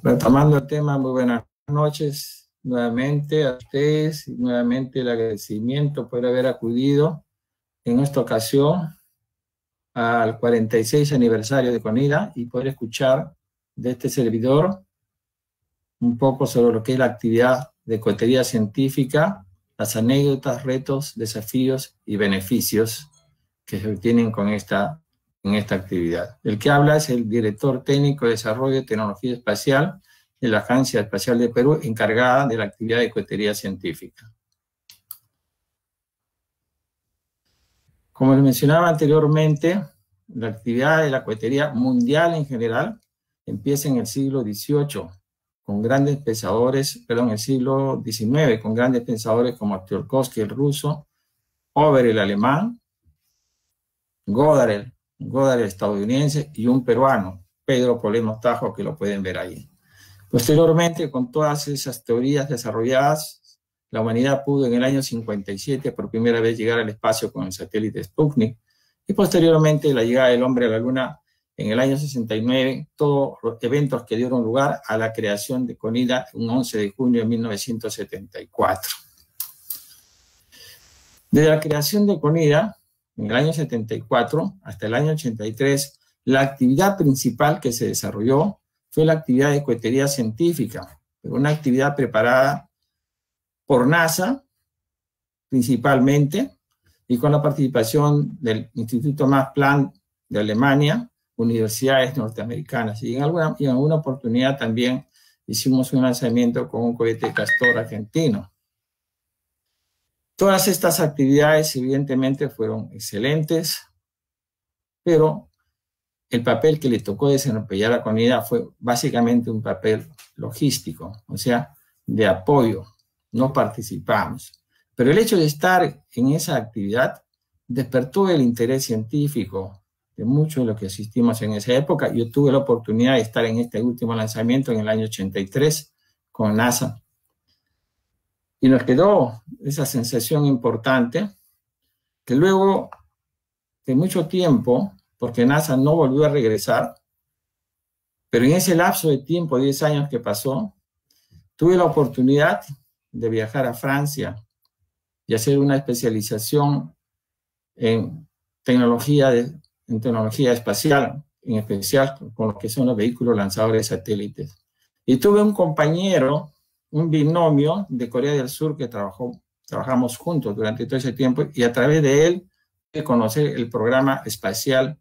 Retomando el tema, muy buenas noches nuevamente a ustedes y nuevamente el agradecimiento por haber acudido en esta ocasión al 46 aniversario de CONIDA y poder escuchar de este servidor un poco sobre lo que es la actividad de cohetería científica, las anécdotas, retos, desafíos y beneficios que se obtienen con en esta actividad. El que habla es el director técnico de desarrollo de tecnología espacial de la Agencia Espacial de Perú, encargada de la actividad de cohetería científica. Como les mencionaba anteriormente, la actividad de la cohetería mundial en general empieza en el siglo XVIII, con grandes pensadores, perdón, el siglo XIX, con grandes pensadores como Tsiolkovsky, el ruso, Ober, el alemán, Goddard, el estadounidense, y un peruano, Pedro Polemo Tajo, que lo pueden ver ahí. Posteriormente, con todas esas teorías desarrolladas, la humanidad pudo en el año 57 por primera vez llegar al espacio con el satélite Sputnik, y posteriormente la llegada del hombre a la Luna en el año 69, todos los eventos que dieron lugar a la creación de CONIDA un 11 de junio de 1974. Desde la creación de CONIDA, en el año 74 hasta el año 83, la actividad principal que se desarrolló fue la actividad de cohetería científica, una actividad preparada por NASA principalmente, y con la participación del Instituto Max Planck de Alemania, universidades norteamericanas, y en alguna oportunidad también hicimos un lanzamiento con un cohete Castor argentino. Todas estas actividades evidentemente fueron excelentes, pero el papel que le tocó desempeñar a CONIDA fue básicamente un papel logístico, o sea, de apoyo. No participamos. Pero el hecho de estar en esa actividad despertó el interés científico de muchos de los que asistimos en esa época. Yo tuve la oportunidad de estar en este último lanzamiento en el año 83 con NASA. Y nos quedó esa sensación importante que luego de mucho tiempo, porque NASA no volvió a regresar, pero en ese lapso de tiempo, 10 años que pasó, tuve la oportunidad de viajar a Francia y hacer una especialización en tecnología espacial, en especial con lo que son los vehículos lanzadores de satélites. Y tuve un compañero, un binomio de Corea del Sur que trabajamos juntos durante todo ese tiempo, y a través de él pude conocer el programa espacial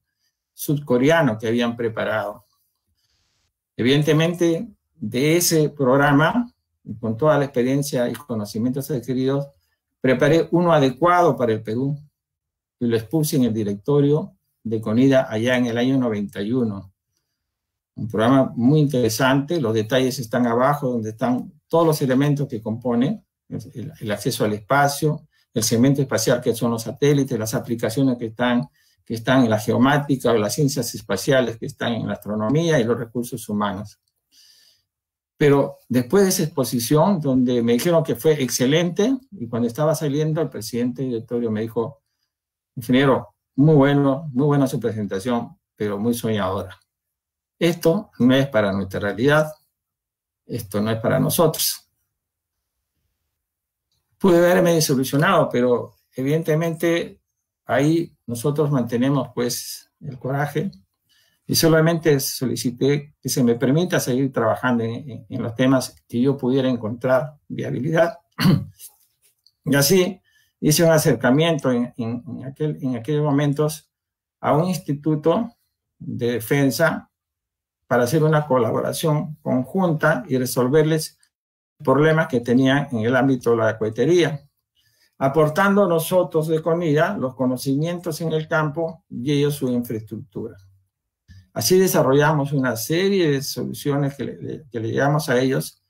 sudcoreano que habían preparado. Evidentemente, de ese programa, con toda la experiencia y conocimientos adquiridos, preparé uno adecuado para el Perú y lo expuse en el directorio de CONIDA allá en el año 91. Un programa muy interesante, los detalles están abajo, donde están todos los elementos que componen el acceso al espacio, el segmento espacial que son los satélites, las aplicaciones que están en la geomática o las ciencias espaciales que están en la astronomía y los recursos humanos. Pero después de esa exposición, donde me dijeron que fue excelente, y cuando estaba saliendo, el presidente del directorio me dijo: ingeniero, muy buena su presentación, pero muy soñadora. Esto no es para nuestra realidad, esto no es para nosotros. Pude haberme desilusionado, pero evidentemente ahí nosotros mantenemos pues el coraje, y solamente solicité que se me permita seguir trabajando en los temas que yo pudiera encontrar viabilidad. Y así hice un acercamiento en aquellos momentos a un instituto de defensa para hacer una colaboración conjunta y resolverles problemas que tenían en el ámbito de la cohetería, aportando nosotros de CONIDA los conocimientos en el campo y ellos su infraestructura. Así desarrollamos una serie de soluciones que le llegamos a ellos,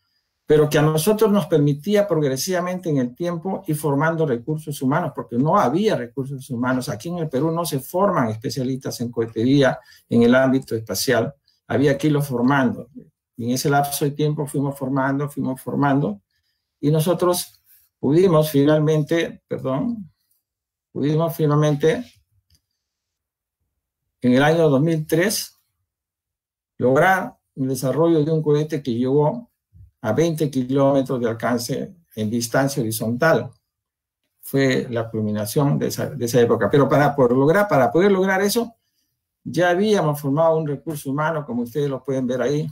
pero que a nosotros nos permitía progresivamente en el tiempo ir formando recursos humanos, porque no había recursos humanos. Aquí en el Perú no se forman especialistas en cohetería en el ámbito espacial, había que irlo formando. Y en ese lapso de tiempo fuimos formando, y nosotros pudimos finalmente, en el año 2003, lograr el desarrollo de un cohete que llegó a 20 kilómetros de alcance en distancia horizontal. Fue la culminación de esa época. Pero para poder lograr eso, ya habíamos formado un recurso humano, como ustedes lo pueden ver ahí,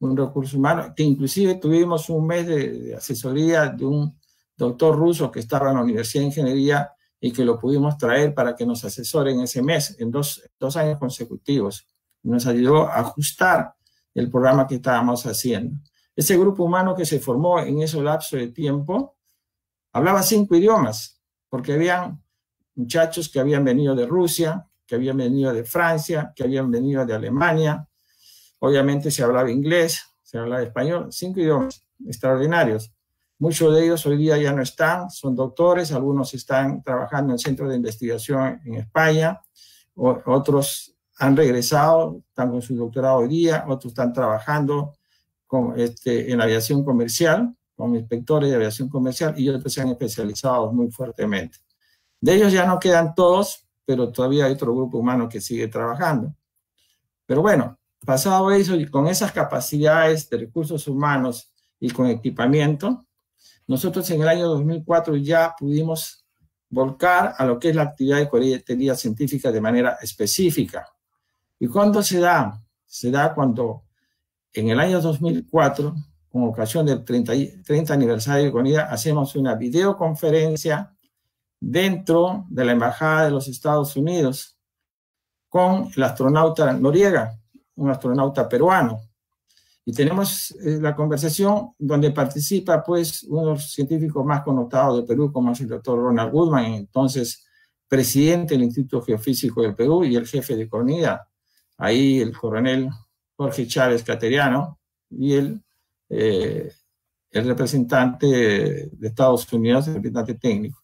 un recurso humano, que inclusive tuvimos un mes de asesoría de un doctor ruso que estaba en la Universidad de Ingeniería y que lo pudimos traer para que nos asesoren ese mes, en dos años consecutivos. Nos ayudó a ajustar el programa que estábamos haciendo. Ese grupo humano que se formó en ese lapso de tiempo hablaba 5 idiomas, porque habían muchachos que habían venido de Rusia, que habían venido de Francia, que habían venido de Alemania. Obviamente se hablaba inglés, se hablaba español, 5 idiomas extraordinarios. Muchos de ellos hoy día ya no están, son doctores, algunos están trabajando en centros de investigación en España, otros han regresado, están con su doctorado hoy día, otros están trabajando en la aviación comercial, como inspectores de aviación comercial, y otros se han especializado muy fuertemente. De ellos ya no quedan todos, pero todavía hay otro grupo humano que sigue trabajando. Pero bueno, pasado eso y con esas capacidades de recursos humanos y con equipamiento, nosotros en el año 2004 ya pudimos volcar a lo que es la actividad de cohetería científica de manera específica. ¿Y cuándo se da? Se da cuando en el año 2004, con ocasión del 30 aniversario de CONIDA, hacemos una videoconferencia dentro de la Embajada de los Estados Unidos con el astronauta Noriega, un astronauta peruano. Y tenemos la conversación donde participa pues uno de los científicos más connotados de Perú, como es el doctor Ronald Goodman, entonces presidente del Instituto Geofísico del Perú y el jefe de CONIDA. Ahí el coronel Jorge Chávez Cateriano y el representante de Estados Unidos, el representante técnico.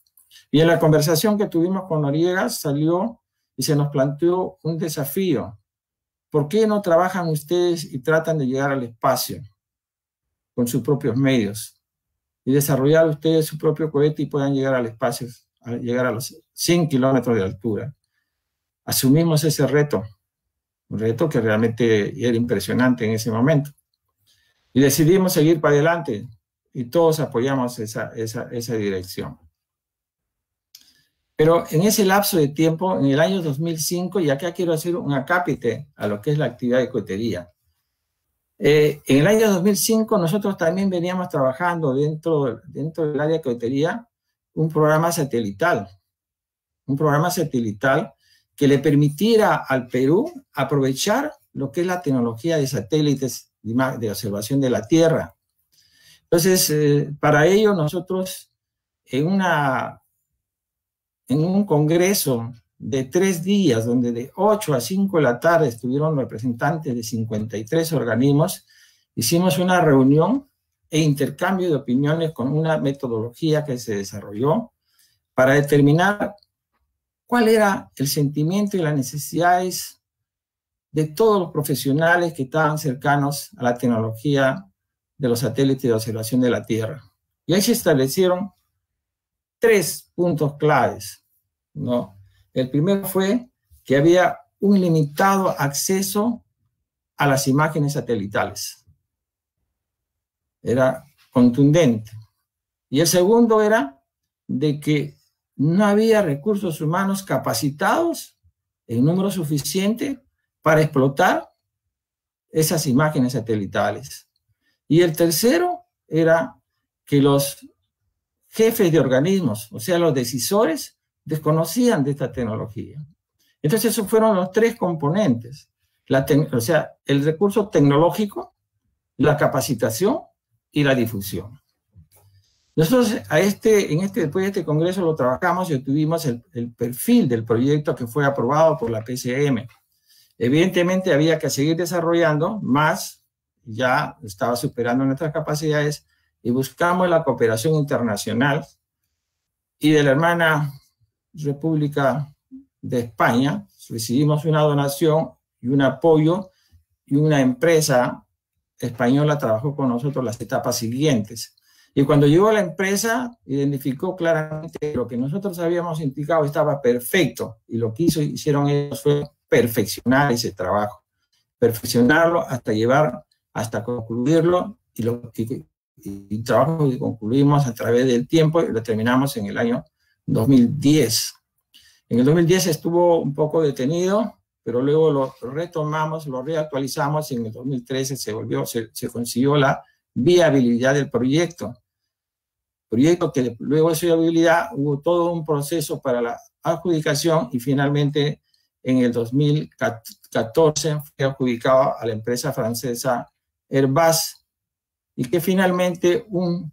Y en la conversación que tuvimos con Noriega salió y se nos planteó un desafío. ¿Por qué no trabajan ustedes y tratan de llegar al espacio con sus propios medios y desarrollar ustedes su propio cohete y puedan llegar al espacio, llegar a los 100 kilómetros de altura? Asumimos ese reto, un reto que realmente era impresionante en ese momento. Y decidimos seguir para adelante y todos apoyamos esa dirección. Pero en ese lapso de tiempo, en el año 2005, y acá quiero hacer un acápite a lo que es la actividad de cohetería. En el año 2005 nosotros también veníamos trabajando dentro del área de cohetería un programa satelital que le permitiera al Perú aprovechar lo que es la tecnología de satélites de observación de la Tierra. Entonces, para ello nosotros en un congreso de 3 días, donde de 8 a 5 de la tarde estuvieron representantes de 53 organismos, hicimos una reunión e intercambio de opiniones con una metodología que se desarrolló para determinar cuál era el sentimiento y las necesidades de todos los profesionales que estaban cercanos a la tecnología de los satélites de observación de la Tierra. Y ahí se establecieron 3 puntos claves, ¿no? El primero fue que había un limitado acceso a las imágenes satelitales. Era contundente. Y el segundo era de que no había recursos humanos capacitados en número suficiente para explotar esas imágenes satelitales. Y el tercero era que los jefes de organismos, o sea, los decisores, desconocían de esta tecnología. Entonces, esos fueron los 3 componentes. O sea, el recurso tecnológico, la capacitación y la difusión. Nosotros después de este congreso lo trabajamos y obtuvimos el perfil del proyecto que fue aprobado por la PCM. Evidentemente había que seguir desarrollando más, ya estaba superando nuestras capacidades, y buscamos la cooperación internacional y de la hermana República de España recibimos una donación y un apoyo, y una empresa española trabajó con nosotros las etapas siguientes. Y cuando llegó la empresa, identificó claramente que lo que nosotros habíamos indicado estaba perfecto, y lo que hicieron ellos fue perfeccionar ese trabajo. perfeccionarlo hasta concluirlo, y trabajo que concluimos a través del tiempo y lo terminamos en el año 2010. En el 2010 estuvo un poco detenido, pero luego lo retomamos, lo reactualizamos y en el 2013 se consiguió la viabilidad del proyecto. Proyecto que luego de su viabilidad hubo todo un proceso para la adjudicación y finalmente en el 2014 fue adjudicado a la empresa francesa Airbus, y que finalmente un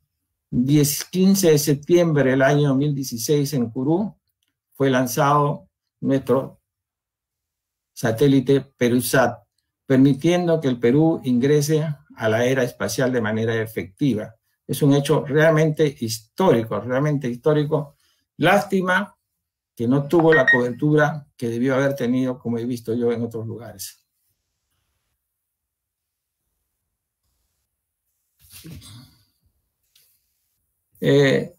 15 de septiembre del año 2016 en Kourou fue lanzado nuestro satélite PeruSat, permitiendo que el Perú ingrese a la era espacial de manera efectiva. Es un hecho realmente histórico, realmente histórico. Lástima que no tuvo la cobertura que debió haber tenido, como he visto yo en otros lugares. Es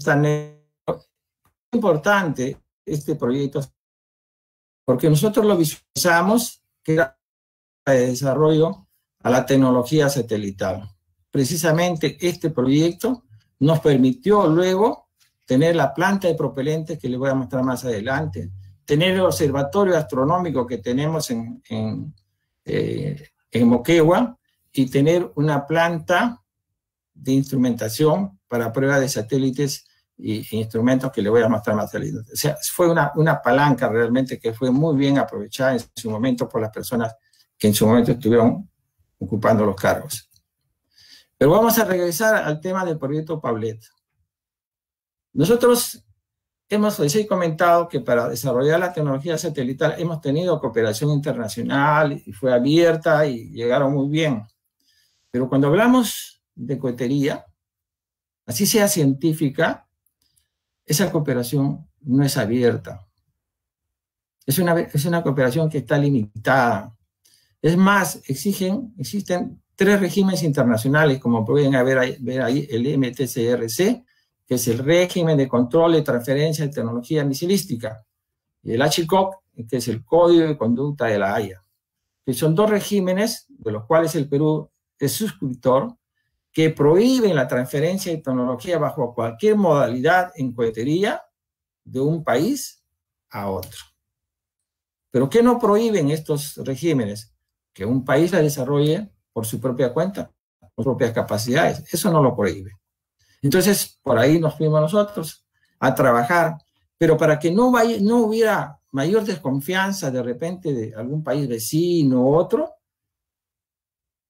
tan importante este proyecto porque nosotros lo visualizamos que era de desarrollo a la tecnología satelital. Precisamente este proyecto nos permitió luego tener la planta de propelentes que les voy a mostrar más adelante, tener el observatorio astronómico que tenemos en Moquegua y tener una planta de instrumentación para prueba de satélites e instrumentos que le voy a mostrar más adelante. O sea, fue una palanca realmente que fue muy bien aprovechada en su momento por las personas que en su momento estuvieron ocupando los cargos. Pero vamos a regresar al tema del proyecto Paulet. Nosotros les he comentado que para desarrollar la tecnología satelital hemos tenido cooperación internacional y fue abierta y llegaron muy bien. Pero cuando hablamos de cohetería, así sea científica, esa cooperación no es abierta. Es una cooperación que está limitada. Es más, existen 3 regímenes internacionales, como pueden ver ahí el MTCRC, que es el régimen de control y transferencia de tecnología misilística, y el HICOC, que es el Código de Conducta de la Haya, que son 2 regímenes, de los cuales el Perú es suscriptor, que prohíben la transferencia de tecnología bajo cualquier modalidad en cohetería de un país a otro. ¿Pero qué no prohíben estos regímenes? Que un país la desarrolle por su propia cuenta, por propias capacidades. Eso no lo prohíbe. Entonces, por ahí nos fuimos nosotros a trabajar, pero para que no hubiera mayor desconfianza de repente de algún país vecino u otro,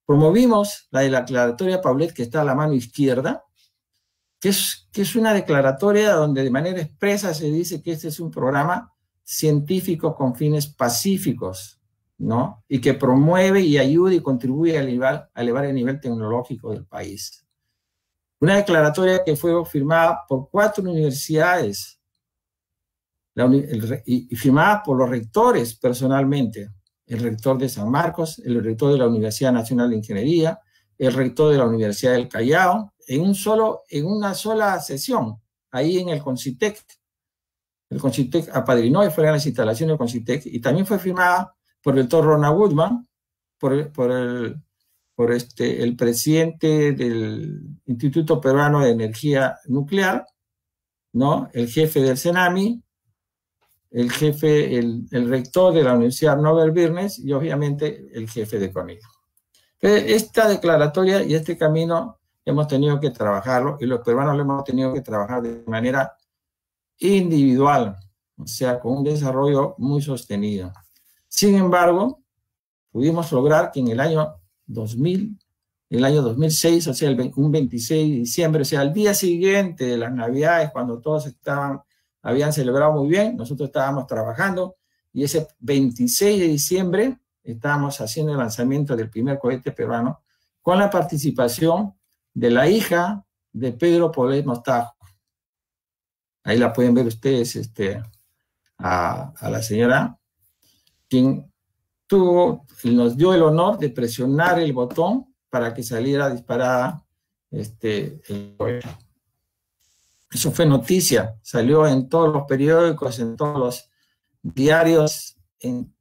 promovimos la declaratoria Paulet, que está a la mano izquierda, que es una declaratoria donde de manera expresa se dice que este es un programa científico con fines pacíficos, ¿no? Y que promueve y ayuda y contribuye a elevar el nivel tecnológico del país. Una declaratoria que fue firmada por 4 universidades y firmada por los rectores personalmente. El rector de San Marcos, el rector de la Universidad Nacional de Ingeniería, el rector de la Universidad del Callao, en una sola sesión, ahí en el CONCITEC. El CONCITEC apadrinó y fueron las instalaciones del CONCITEC, y también fue firmada por el doctor Ronald Woodman, por el presidente del Instituto Peruano de Energía Nuclear, ¿no? El jefe del CENAMI, el rector de la Universidad Nobel Birnes y obviamente el jefe de CONIDO. Esta declaratoria y este camino hemos tenido que trabajarlo, y los peruanos lo hemos tenido que trabajar de manera individual, o sea, con un desarrollo muy sostenido. Sin embargo, pudimos lograr que en el año 2006, o sea, un 26 de diciembre, o sea, al día siguiente de las Navidades, cuando todos habían celebrado muy bien, nosotros estábamos trabajando, y ese 26 de diciembre estábamos haciendo el lanzamiento del primer cohete peruano con la participación de la hija de Pedro Paulet Mostajo. Ahí la pueden ver ustedes, a la señora, quien nos dio el honor de presionar el botón para que saliera disparada el cohete. Eso fue noticia, salió en todos los periódicos, en todos los diarios en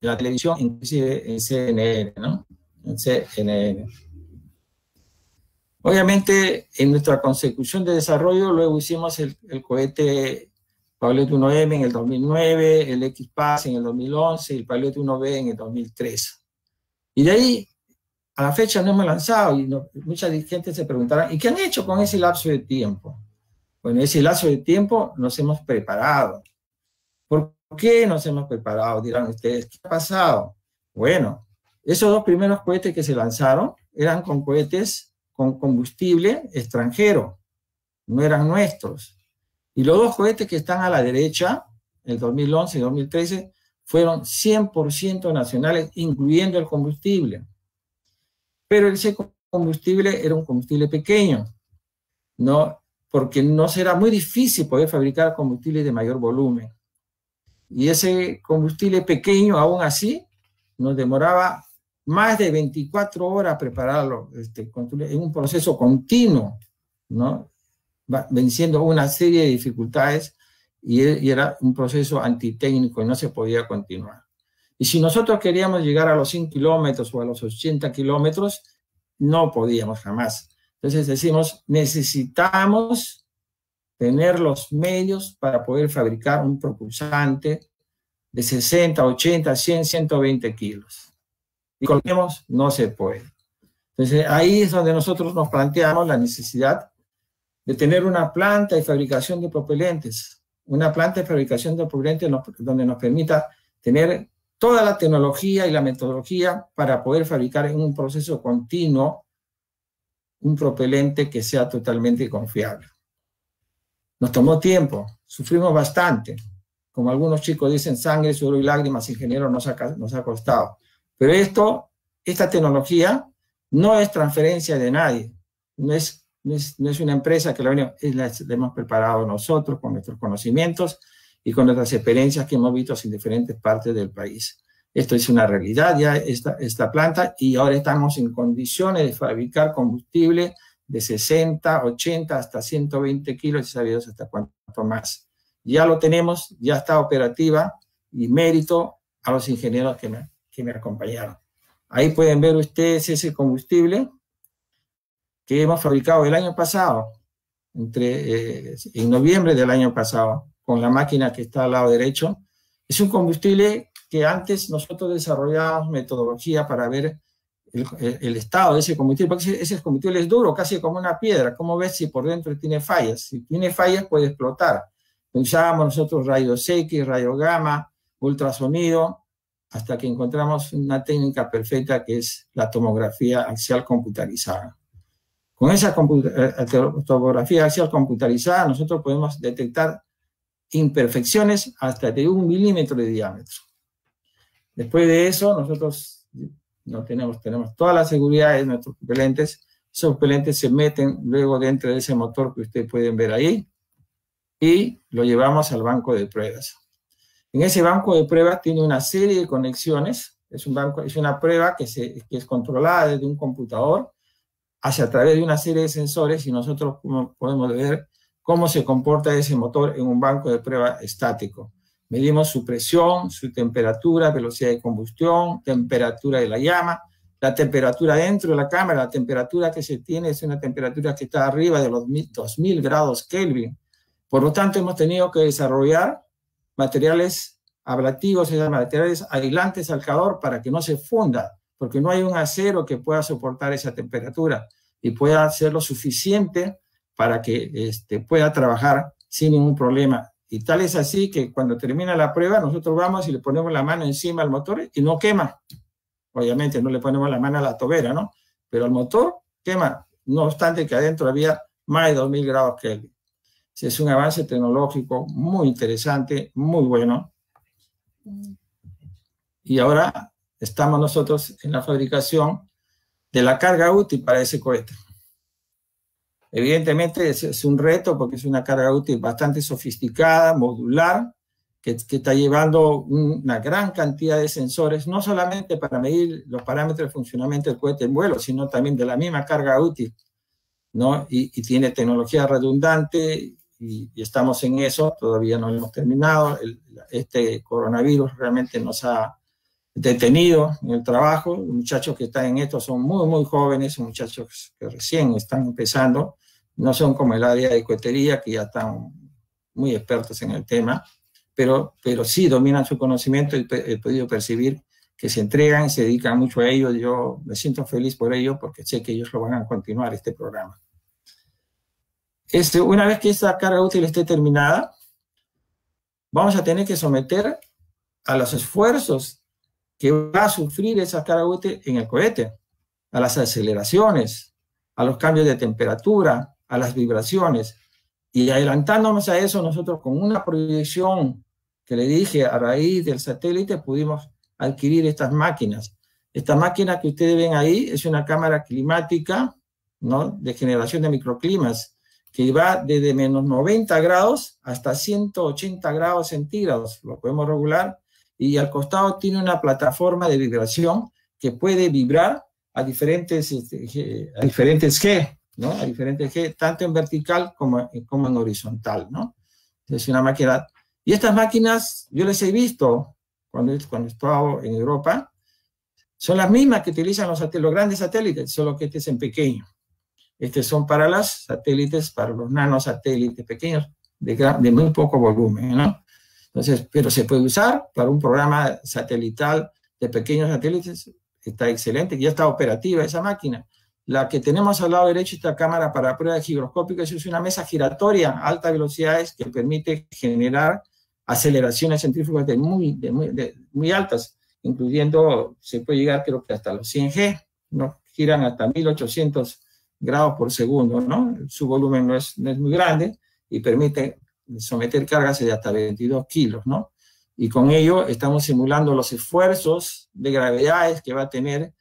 la televisión, inclusive en CNN, ¿no? En CNN. Obviamente, en nuestra consecución de desarrollo, luego hicimos el cohete Pawlet 1M en el 2009, el X-PAS en el 2011 y el Pawlet 1B en el 2003. Y de ahí, a la fecha no hemos lanzado, y mucha gente se preguntará, ¿y qué han hecho con ese lapso de tiempo? Bueno, ese lapso de tiempo nos hemos preparado. ¿Por qué nos hemos preparado? Dirán ustedes, ¿qué ha pasado? Bueno, esos dos primeros cohetes que se lanzaron eran con cohetes con combustible extranjero, no eran nuestros. Y los dos cohetes que están a la derecha, el 2011 y 2013, fueron 100% nacionales, incluyendo el combustible. Pero ese combustible era un combustible pequeño, ¿no? Porque no será muy difícil poder fabricar combustible de mayor volumen. Y ese combustible pequeño, aún así, nos demoraba más de 24 horas prepararlo en un proceso continuo, ¿no? Venciendo una serie de dificultades y era un proceso antitécnico y no se podía continuar. Y si nosotros queríamos llegar a los 100 kilómetros o a los 80 kilómetros, no podíamos jamás. Entonces decimos, necesitamos tener los medios para poder fabricar un propulsante de 60, 80, 100, 120 kilos. Y colguemos, no se puede. Entonces ahí es donde nosotros nos planteamos la necesidad de tener una planta de fabricación de propelentes, una planta de fabricación de propelentes donde nos permita tener toda la tecnología y la metodología para poder fabricar en un proceso continuo un propelente que sea totalmente confiable. Nos tomó tiempo, sufrimos bastante. Como algunos chicos dicen, sangre, sudor y lágrimas, ingeniero, nos ha costado. Pero esta tecnología no es transferencia de nadie, no es una empresa que la hemos preparado nosotros con nuestros conocimientos y con nuestras experiencias que hemos visto en diferentes partes del país. Esto es una realidad ya, esta planta, y ahora estamos en condiciones de fabricar combustible de 60, 80, hasta 120 kilos, y sabidos hasta cuánto más. Ya lo tenemos, ya está operativa, y mérito a los ingenieros que me acompañaron. Ahí pueden ver ustedes ese combustible que hemos fabricado el año pasado, en noviembre del año pasado, con la máquina que está al lado derecho. Es un combustible que antes nosotros desarrollábamos metodología para ver el estado de ese combustible, porque ese combustible es duro, casi como una piedra. ¿Cómo ves si por dentro tiene fallas? Si tiene fallas puede explotar. Usábamos nosotros rayos X, rayos gamma, ultrasonido, hasta que encontramos una técnica perfecta que es la tomografía axial computarizada. Con esa tomografía axial computarizada nosotros podemos detectar imperfecciones hasta de 1 milímetro de diámetro. Después de eso, nosotros no tenemos toda la seguridad de nuestros propelentes. Esos propelentes se meten luego dentro de ese motor que ustedes pueden ver ahí y lo llevamos al banco de pruebas. En ese banco de pruebas tiene una serie de conexiones. Es una prueba que es controlada desde un computador hacia a través de una serie de sensores, y nosotros podemos ver cómo se comporta ese motor en un banco de prueba estático. Medimos su presión, su temperatura, velocidad de combustión, temperatura de la llama, la temperatura dentro de la cámara. La temperatura que se tiene es una temperatura que está arriba de los 2000 grados Kelvin. Por lo tanto, hemos tenido que desarrollar materiales ablativos, materiales aislantes al calor para que no se funda, porque no hay un acero que pueda soportar esa temperatura y pueda ser lo suficiente para que pueda trabajar sin ningún problema. Y tal es así que cuando termina la prueba, nosotros vamos y le ponemos la mano encima al motor y no quema. Obviamente no le ponemos la mano a la tobera, ¿no? Pero el motor quema, no obstante que adentro había más de 2000 grados Kelvin. Es un avance tecnológico muy interesante, muy bueno. Y ahora estamos nosotros en la fabricación de la carga útil para ese cohete. Evidentemente es un reto porque es una carga útil bastante sofisticada, modular, que está llevando una gran cantidad de sensores, no solamente para medir los parámetros de funcionamiento del cohete en vuelo, sino también de la misma carga útil, ¿no? Y tiene tecnología redundante, y estamos en eso, todavía no hemos terminado. Este coronavirus realmente nos ha detenido en el trabajo. Los muchachos que están en esto son muy, muy jóvenes, son muchachos que recién están empezando, no son como el área de cohetería, que ya están muy expertos en el tema, pero sí dominan su conocimiento y he podido percibir que se entregan y se dedican mucho a ello. Yo me siento feliz por ello porque sé que ellos lo van a continuar este programa. Una vez que esta carga útil esté terminada, vamos a tener que someter a los esfuerzos que va a sufrir esa carga útil en el cohete, a las aceleraciones, a los cambios de temperatura, a las vibraciones. Y adelantándonos a eso, nosotros con una proyección que le dije a raíz del satélite, pudimos adquirir estas máquinas. Esta máquina que ustedes ven ahí es una cámara climática, ¿no?, de generación de microclimas, que va desde menos 90 grados hasta 180 grados centígrados. Lo podemos regular. Y al costado tiene una plataforma de vibración que puede vibrar a diferentes G, ¿no? A diferentes G, tanto en vertical como en horizontal, ¿no? Es una máquina. Y estas máquinas, yo les he visto cuando estaba en Europa, son las mismas que utilizan los grandes satélites, solo que este es en pequeño. Estos son para los satélites, para los nanosatélites pequeños, de muy poco volumen, ¿no? Entonces, pero se puede usar para un programa satelital de pequeños satélites, está excelente, ya está operativa esa máquina. La que tenemos al lado derecho, esta cámara para pruebas gigroscópicas, es una mesa giratoria a altas velocidades que permite generar aceleraciones centrífugas de muy altas, incluyendo, se puede llegar creo que hasta los 100 G, ¿no? Giran hasta 1800 grados por segundo, ¿no? Su volumen no es muy grande y permite someter cargas de hasta 22 kilos, ¿no? Y con ello estamos simulando los esfuerzos de gravedades que va a tener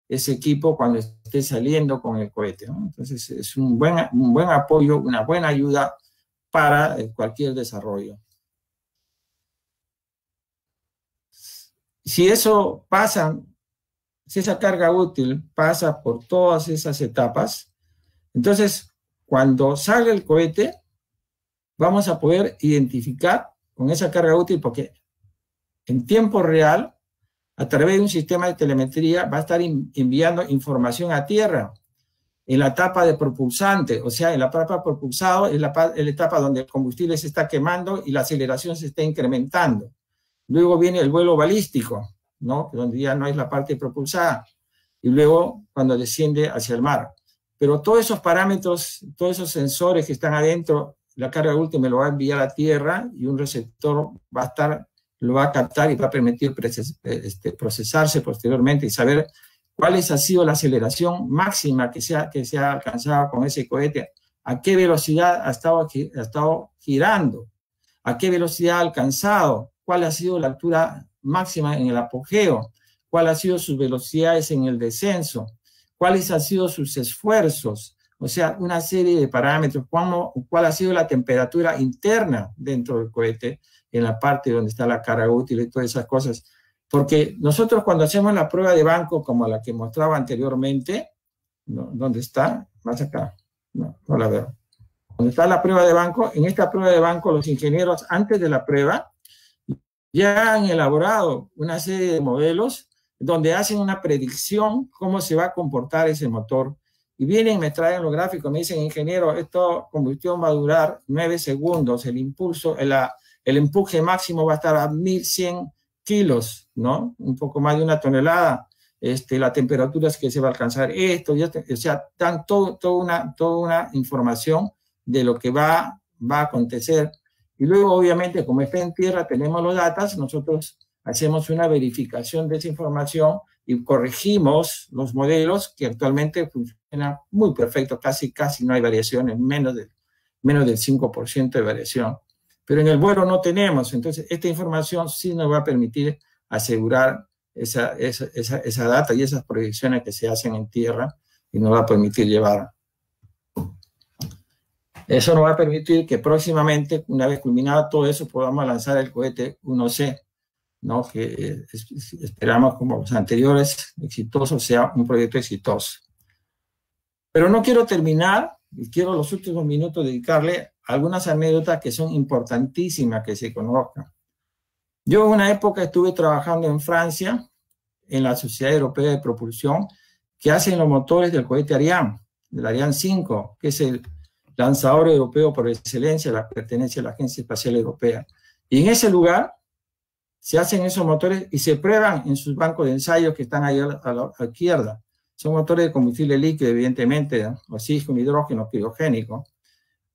ese equipo cuando esté saliendo con el cohete, ¿no? Entonces es un buen apoyo, una buena ayuda para cualquier desarrollo. Si eso pasa, si esa carga útil pasa por todas esas etapas, entonces cuando salga el cohete, vamos a poder identificar con esa carga útil, porque en tiempo real, a través de un sistema de telemetría, va a estar enviando información a tierra en la etapa de propulsante, o sea, en la etapa propulsado es la etapa donde el combustible se está quemando y la aceleración se está incrementando. Luego viene el vuelo balístico, ¿no?, donde ya no es la parte propulsada, y luego cuando desciende hacia el mar. Pero todos esos parámetros, todos esos sensores que están adentro, la carga útil me lo va a enviar a tierra y un receptor lo va a captar y va a permitir procesarse posteriormente y saber cuál ha sido la aceleración máxima que se ha alcanzado con ese cohete, a qué velocidad ha estado girando, a qué velocidad ha alcanzado, cuál ha sido la altura máxima en el apogeo, cuáles han sido sus velocidades en el descenso, cuáles han sido sus esfuerzos, o sea, una serie de parámetros, cuál ha sido la temperatura interna dentro del cohete, en la parte donde está la carga útil y todas esas cosas. Porque nosotros cuando hacemos la prueba de banco, como la que mostraba anteriormente, ¿no? ¿Dónde está? Más acá. No la veo. Donde está la prueba de banco, en esta prueba de banco los ingenieros antes de la prueba ya han elaborado una serie de modelos donde hacen una predicción cómo se va a comportar ese motor. Y vienen y me traen los gráficos, me dicen, ingeniero, esta combustión va a durar 9 segundos, el impulso, el empuje máximo va a estar a 1100 kilos, ¿no? Un poco más de 1 tonelada. La temperatura es que se va a alcanzar esto, o sea, dan toda una información de lo que va a acontecer. Y luego, obviamente, como está en tierra, tenemos los datos, nosotros hacemos una verificación de esa información y corregimos los modelos que actualmente funcionan muy perfecto, casi no hay variaciones, menos del 5% de variación. Pero en el vuelo no tenemos, entonces esta información sí nos va a permitir asegurar esa data y esas proyecciones que se hacen en tierra y nos va a permitir llevar. Eso nos va a permitir que próximamente, una vez culminado todo eso, podamos lanzar el cohete 1C, ¿no? Que esperamos, como los anteriores, exitosos, sea un proyecto exitoso. Pero no quiero terminar, y quiero los últimos minutos dedicarle algunas anécdotas que son importantísimas que se conozcan. Yo en una época estuve trabajando en Francia, en la Sociedad Europea de Propulsión, que hacen los motores del cohete Ariane, del Ariane 5, que es el lanzador europeo por excelencia, la pertenencia a la Agencia Espacial Europea. Y en ese lugar se hacen esos motores y se prueban en sus bancos de ensayos que están ahí a la izquierda. Son motores de combustible líquido, evidentemente, ¿no? Oxígeno, hidrógeno, criogénico.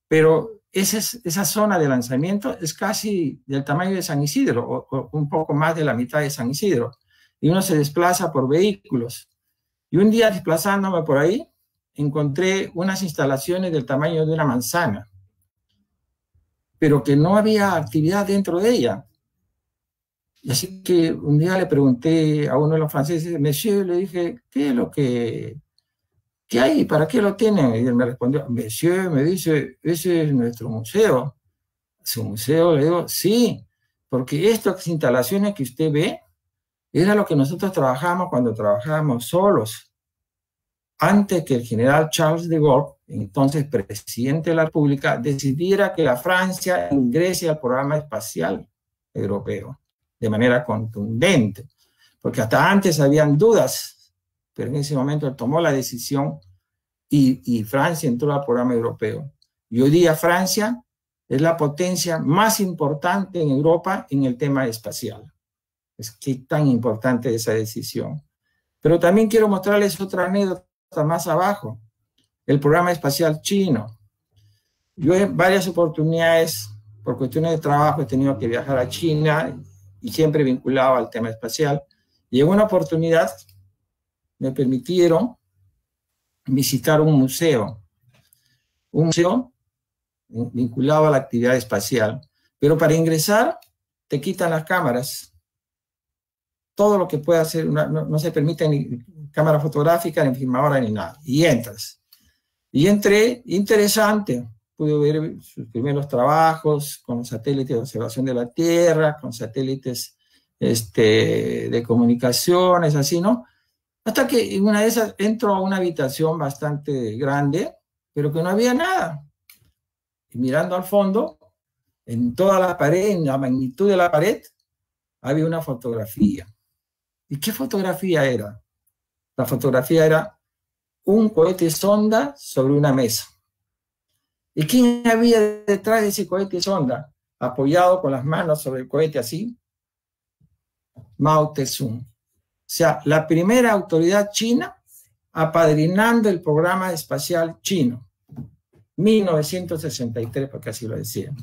Pero esa zona de lanzamiento es casi del tamaño de San Isidro, o un poco más de la mitad de San Isidro. Y uno se desplaza por vehículos. Y un día desplazándome por ahí, encontré unas instalaciones del tamaño de una manzana, pero que no había actividad dentro de ella. Y así que un día le pregunté a uno de los franceses, Monsieur, le dije, ¿qué es lo que hay? ¿Para qué lo tienen? Y él me respondió, Monsieur, me dice, ese es nuestro museo. ¿Su museo? Le digo, sí, porque estas instalaciones que usted ve, era lo que nosotros trabajamos cuando trabajábamos solos. Antes que el general Charles de Gaulle, entonces presidente de la República, decidiera que la Francia ingrese al programa espacial europeo de manera contundente, porque hasta antes habían dudas, pero en ese momento él tomó la decisión y Francia entró al programa europeo. Y hoy día Francia es la potencia más importante en Europa en el tema espacial. Es que tan importante esa decisión. Pero también quiero mostrarles otra anécdota más abajo, el programa espacial chino. Yo en varias oportunidades, por cuestiones de trabajo, he tenido que viajar a China y siempre vinculado al tema espacial. Y en una oportunidad me permitieron visitar un museo vinculado a la actividad espacial, pero para ingresar te quitan las cámaras. Todo lo que pueda hacer, no se permite ni cámara fotográfica, ni filmadora, ni nada. Y entras. Y entré, interesante. Pude ver sus primeros trabajos con satélites de observación de la Tierra, con satélites de comunicaciones, así, ¿no? Hasta que en una de esas entro a una habitación bastante grande, pero que no había nada. Y mirando al fondo, en toda la pared, en la magnitud de la pared, había una fotografía. ¿Y qué fotografía era? La fotografía era un cohete sonda sobre una mesa. ¿Y quién había detrás de ese cohete sonda? Apoyado con las manos sobre el cohete así, Mao Tse-tung. O sea, la primera autoridad china apadrinando el programa espacial chino. 1963, porque así lo decían.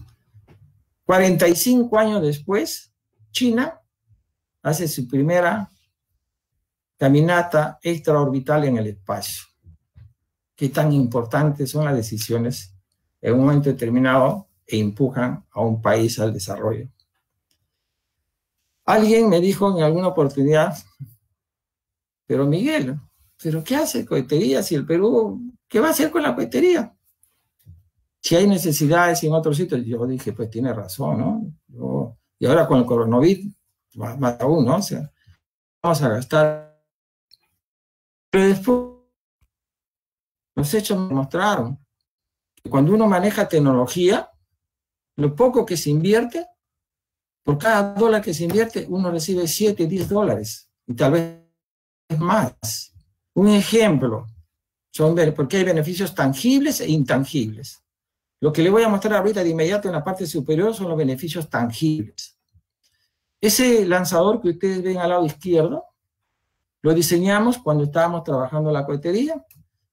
45 años después, China hace su primera caminata extraorbital en el espacio. Qué tan importantes son las decisiones en un momento determinado e empujan a un país al desarrollo. Alguien me dijo en alguna oportunidad, pero Miguel, ¿pero qué hace cohetería si el Perú, qué va a hacer con la cohetería? Si hay necesidades en otros sitios. Yo dije, pues tiene razón, ¿no? Y ahora con el coronavirus, más aún, ¿no? O sea, vamos a gastar. Pero después, los hechos me mostraron que cuando uno maneja tecnología, lo poco que se invierte, por cada dólar que se invierte, uno recibe 7, 10 dólares, y tal vez más. Un ejemplo, porque hay beneficios tangibles e intangibles. Lo que le voy a mostrar ahorita de inmediato en la parte superior son los beneficios tangibles. Ese lanzador que ustedes ven al lado izquierdo, lo diseñamos cuando estábamos trabajando la cohetería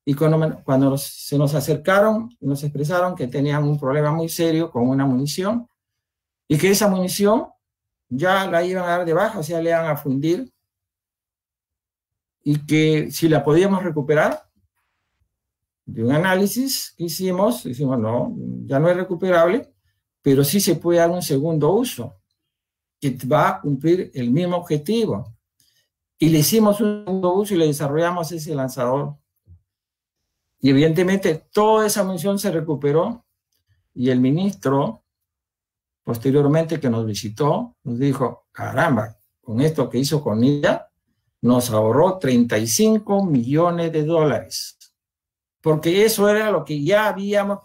y cuando se nos acercaron y nos expresaron que tenían un problema muy serio con una munición y que esa munición ya la iban a dar de baja, o sea, le iban a fundir, y que si la podíamos recuperar, de un análisis que hicimos, no, ya no es recuperable, pero sí se puede dar un segundo uso, que va a cumplir el mismo objetivo. Y le hicimos un segundo uso y le desarrollamos ese lanzador. Y evidentemente toda esa munición se recuperó, y el ministro, posteriormente que nos visitó, nos dijo, caramba, con esto que hizo con ella, nos ahorró 35 millones de dólares. Porque eso era lo que ya habíamos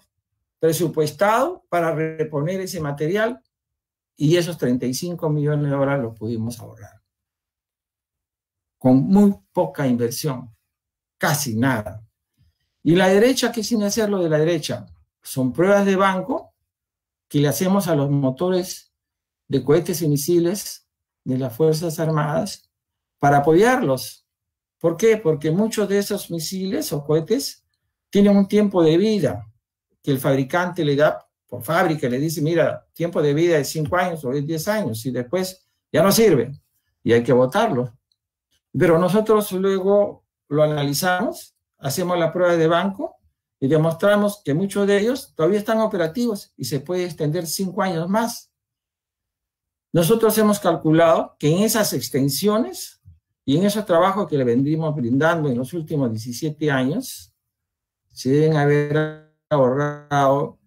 presupuestado para reponer ese material y esos 35 millones de dólares los pudimos ahorrar. Con muy poca inversión, casi nada. Y la derecha, ¿qué sin hacer lo de la derecha? Son pruebas de banco que le hacemos a los motores de cohetes y misiles de las Fuerzas Armadas para apoyarlos. ¿Por qué? Porque muchos de esos misiles o cohetes tienen un tiempo de vida que el fabricante le da por fábrica, le dice, mira, tiempo de vida de 5 años o de 10 años y después ya no sirve y hay que botarlo. Pero nosotros luego lo analizamos, hacemos la prueba de banco y demostramos que muchos de ellos todavía están operativos y se puede extender 5 años más. Nosotros hemos calculado que en esas extensiones y en esos trabajos que le vendimos brindando en los últimos 17 años, se deben haber ahorrado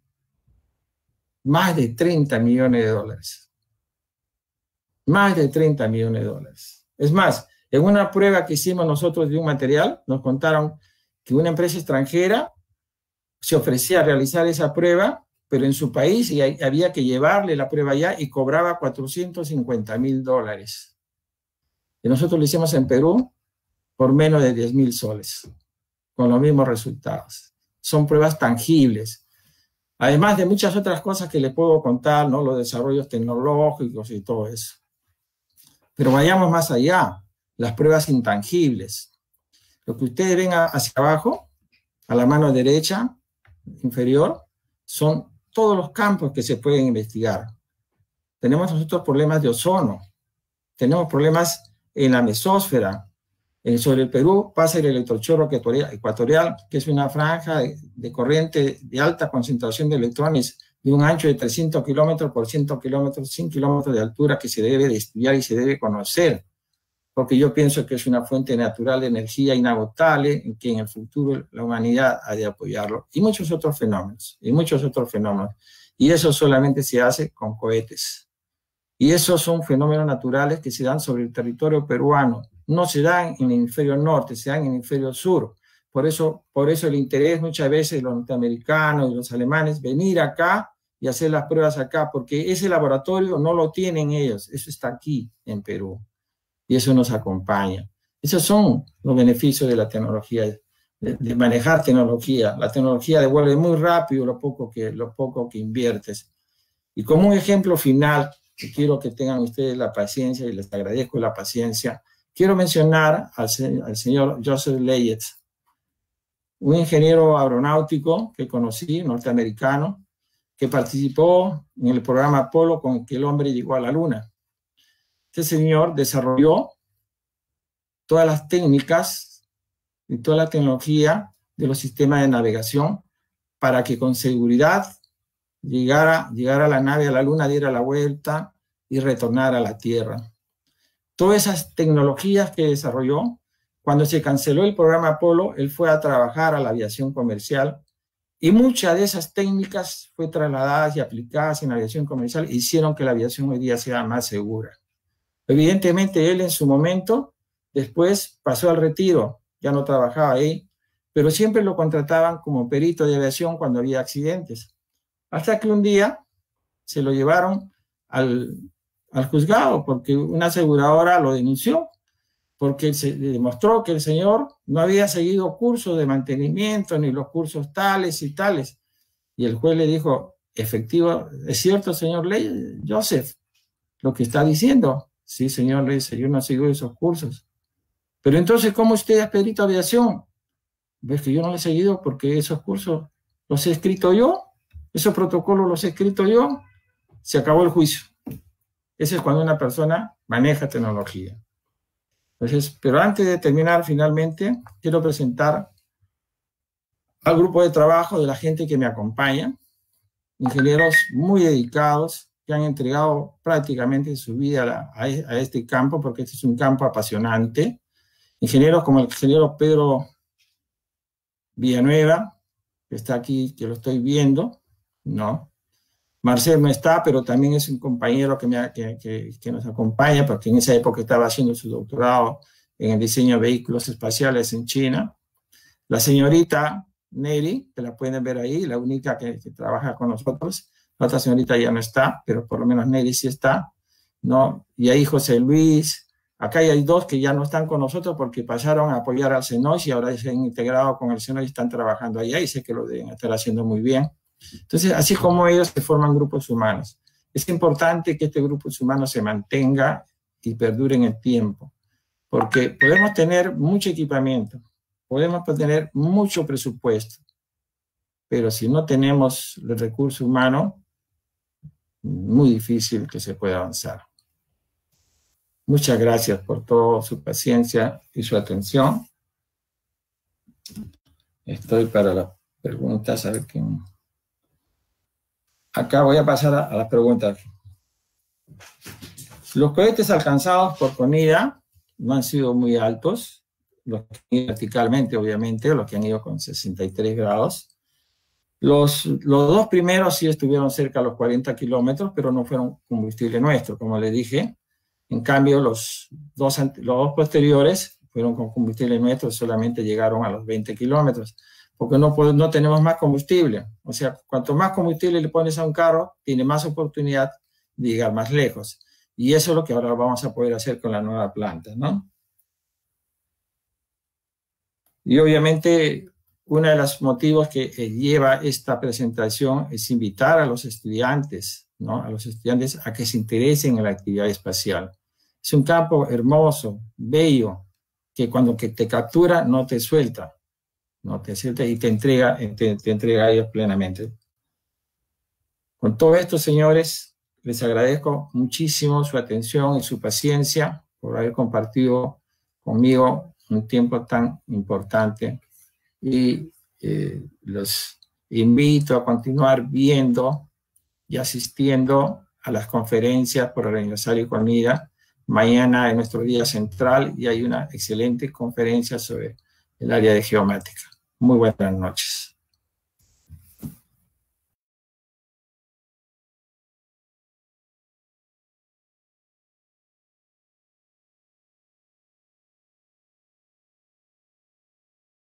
más de 30 millones de dólares. Más de 30 millones de dólares. Es más, en una prueba que hicimos nosotros de un material, nos contaron que una empresa extranjera se ofrecía a realizar esa prueba, pero en su país y había que llevarle la prueba allá y cobraba 450,000 dólares. Y nosotros lo hicimos en Perú por menos de 10,000 soles, con los mismos resultados. Son pruebas tangibles. Además de muchas otras cosas que les puedo contar, ¿no? Los desarrollos tecnológicos y todo eso. Pero vayamos más allá, las pruebas intangibles. Lo que ustedes ven hacia abajo, a la mano derecha, inferior, son todos los campos que se pueden investigar. Tenemos nosotros problemas de ozono, tenemos problemas en la mesósfera. Sobre el Perú pasa el electrochorro ecuatorial, que es una franja de corriente de alta concentración de electrones de un ancho de 300 kilómetros por 100 kilómetros, 100 kilómetros de altura, que se debe de estudiar y se debe conocer, porque yo pienso que es una fuente natural de energía inagotable, en que en el futuro la humanidad ha de apoyarlo, y muchos otros fenómenos, y eso solamente se hace con cohetes. Y esos son fenómenos naturales que se dan sobre el territorio peruano, no se dan en el hemisferio norte, se dan en el hemisferio sur. Por eso el interés muchas veces de los norteamericanos y los alemanes, venir acá y hacer las pruebas acá, porque ese laboratorio no lo tienen ellos, eso está aquí en Perú, y eso nos acompaña. Esos son los beneficios de la tecnología, de manejar tecnología. La tecnología devuelve muy rápido lo poco que inviertes. Y como un ejemplo final, que quiero que tengan ustedes la paciencia, y les agradezco la paciencia, quiero mencionar al señor Joseph Leyet, un ingeniero aeronáutico que conocí, norteamericano, que participó en el programa Apolo con que el hombre llegó a la Luna. Este señor desarrolló todas las técnicas y toda la tecnología de los sistemas de navegación para que con seguridad llegara la nave a la Luna, diera la vuelta y retornara a la Tierra. Todas esas tecnologías que desarrolló, cuando se canceló el programa Apolo, él fue a trabajar a la aviación comercial y muchas de esas técnicas fue trasladadas y aplicadas en la aviación comercial e hicieron que la aviación hoy día sea más segura. Evidentemente él en su momento, después pasó al retiro, ya no trabajaba ahí, pero siempre lo contrataban como perito de aviación cuando había accidentes. Hasta que un día se lo llevaron al juzgado porque una aseguradora lo denunció, porque se demostró que el señor no había seguido cursos de mantenimiento ni los cursos tales y tales. Y el juez le dijo, efectivo, ¿es cierto, señor Joseph, lo que está diciendo? Sí, señor, le dice, yo no sigo esos cursos. Pero entonces, ¿cómo usted es perito de aviación? Ves que yo no lo he seguido porque esos cursos los he escrito yo, esos protocolos los he escrito yo, se acabó el juicio. Eso es cuando una persona maneja tecnología. Entonces, pero antes de terminar, finalmente, quiero presentar al grupo de trabajo de la gente que me acompaña, ingenieros muy dedicados, que han entregado prácticamente su vida a este campo, porque este es un campo apasionante. Ingenieros como el ingeniero Pedro Villanueva, que está aquí, que lo estoy viendo, ¿no? Marcel no está, pero también es un compañero que nos acompaña, porque en esa época estaba haciendo su doctorado en el diseño de vehículos espaciales en China. La señorita Neri, que la pueden ver ahí, la única que trabaja con nosotros. La otra señorita ya no está, pero por lo menos Neri sí está, ¿no? Y ahí José Luis. Acá hay dos que ya no están con nosotros porque pasaron a apoyar al SENOIS y ahora se han integrado con el SENOIS y están trabajando allá y sé que lo deben estar haciendo muy bien. Entonces, así como ellos se forman grupos humanos. Es importante que este grupo humano se mantenga y perdure en el tiempo, porque podemos tener mucho equipamiento, podemos tener mucho presupuesto, pero si no tenemos el recurso humano, muy difícil que se pueda avanzar. Muchas gracias por toda su paciencia y su atención. Estoy para las preguntas. A ver quién. Acá voy a pasar a las preguntas. Los cohetes alcanzados por CONIDA no han sido muy altos, los que han ido verticalmente, obviamente, los que han ido con 63 grados. Los dos primeros sí estuvieron cerca de los 40 kilómetros, pero no fueron combustible nuestro, como les dije. En cambio, los dos posteriores fueron con combustible nuestro, solamente llegaron a los 20 kilómetros, porque no tenemos más combustible. O sea, cuanto más combustible le pones a un carro, tiene más oportunidad de llegar más lejos. Y eso es lo que ahora vamos a poder hacer con la nueva planta, ¿no? Y obviamente, uno de los motivos que lleva esta presentación es invitar a los estudiantes, ¿no? A los estudiantes a que se interesen en la actividad espacial. Es un campo hermoso, bello, que cuando te captura no te suelta, ¿no? Te suelta y te entrega a ellos plenamente. Con todo esto, señores, les agradezco muchísimo su atención y su paciencia por haber compartido conmigo un tiempo tan importante. Y los invito a continuar viendo y asistiendo a las conferencias por el aniversario de CONIDA. Mañana es nuestro día central y hay una excelente conferencia sobre el área de geomática. Muy buenas noches.